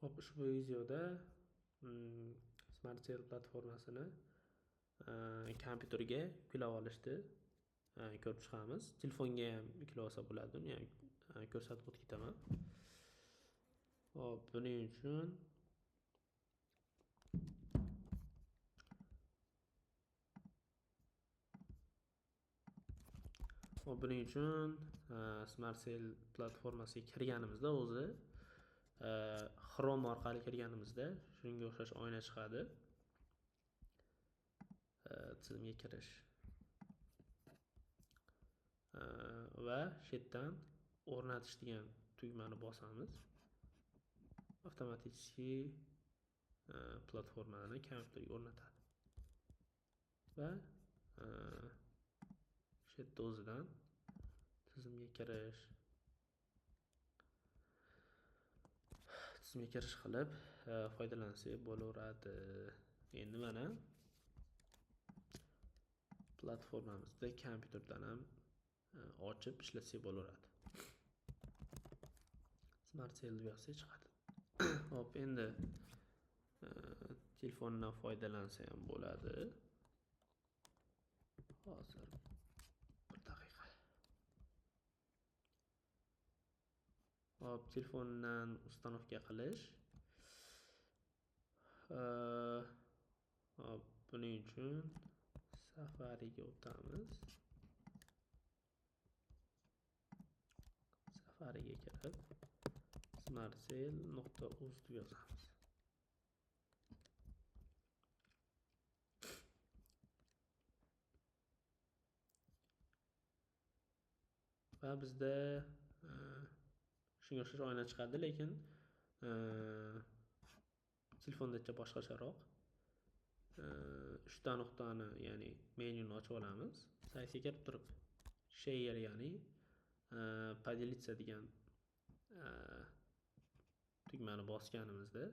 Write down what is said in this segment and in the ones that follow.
Hop, ushbu videoda Smart Cell platformasini kompyuterga yuklab olishni ko'rib chiqamiz. Telefonga ham yuklab olsa bo'ladi, uni ham ko'rsatib o'tib ketaman. Hop, buning uchun Smart Cell platformasiga kirganimizda o'zi Chrome orqali kirganimizda shunga o'xshash oyna chiqadi. Tizimga kirish va shu yerdan o'rnatish degan tugmani bosamiz. Avtomatik platformani kompyuterga o'rnatadi va shu yerda o'zidan tizimga kirish qilib foydalansak bo'laveradi. Endi mana platformamizda kompyuterdan ham ochib ishlatsak bo'laveradi. Smart Cell deb yozsak chiqadi. Hop, endi telefondan foydalansa ham bo'ladi. Hozir bir daqiqa. Hop, telefondan ustanovka qilish. Hop, buning uchun Safari'ga o'tamiz. Safari'ga kirib smartcell.uz deb yozamiz. Va bizda shunga o'xshash oyna chiqadi, lekin telefondacha boshqacharoq. 3 ta nuqtani, ya'ni menyuni ochib olamiz. Saytga kirib turib share, ya'ni поделиться degan tugmani bosganimizda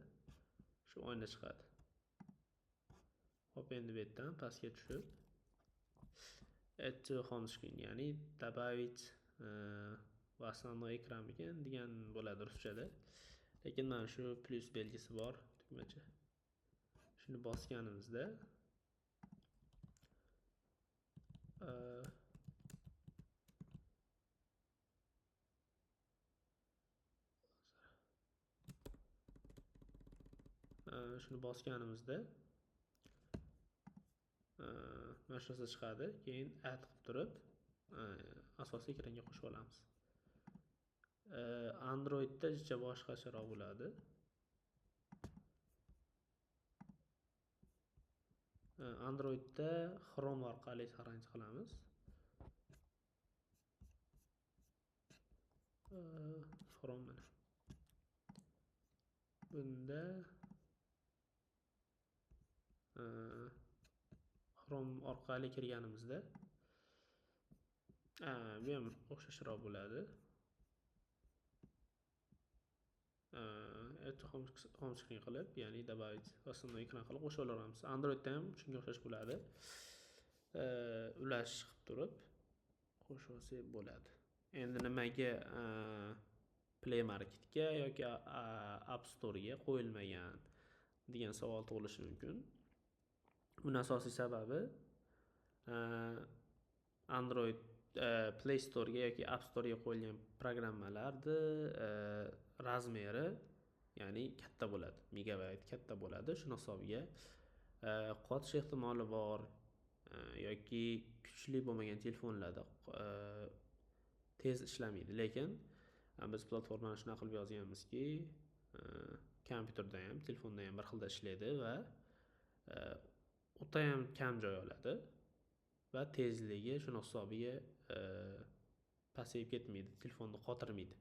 shu oyna chiqadi. Hop, endi bu yerdan pastga tushib add to home screen, ya'ni добавить в основной ekran degan bo'ladi ruschada. Lekin mana shu plus belgisi bor tugmacha. Shuni bosganimizda mana shu narsa chiqadi. Keyin add qilib turib asosiy ekranga qo'shib olamiz. Androidda jicha boshqacharoq bo'ladi. Androidda Chrome orqali saqlanib qilamiz. Chrome mana. Bunda Chrome orqali kirganimizda bu ham o'xshashroq bo'ladi. home screen qilib, ya'ni добавить основной ekran qilib qo'shib olamiz. Androidda ham shunga o'xshash bo'ladi. Ulash qilib turib qo'shib olsak bo'ladi. Endi nimaga Play Marketga yoki App Store'ga qo'yilmagan degan savol tug'ilishi mumkin. Buning asosiy sababi Android Play Store'ga yoki App Store'ga qo'yilgan programmalarni razmeri, ya'ni katta bo'ladi, megabayt katta bo'ladi. Shuni hisobiga qotish ehtimoli bor yoki kuchli bo'lmagan telefonlarda tez ishlamaydi. Lekin biz platformani shunaqa qilib yozganmizki, kompyuterda ham, telefonda ham bir xilda ishlaydi va o'ta ham kam joy oladi va tezligi shuni hisobiga pasayib ketmaydi, telefonni qotirmaydi.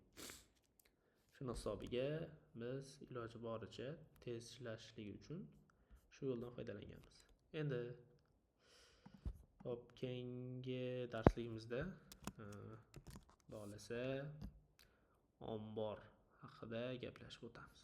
Shuni hisobiga biz iloji boricha tez ishlashligi uchun shu yo'ldan foydalanganmiz. Endi hop, keyingi darsligimizda xohlasa ombor haqida gaplashib o'tamiz.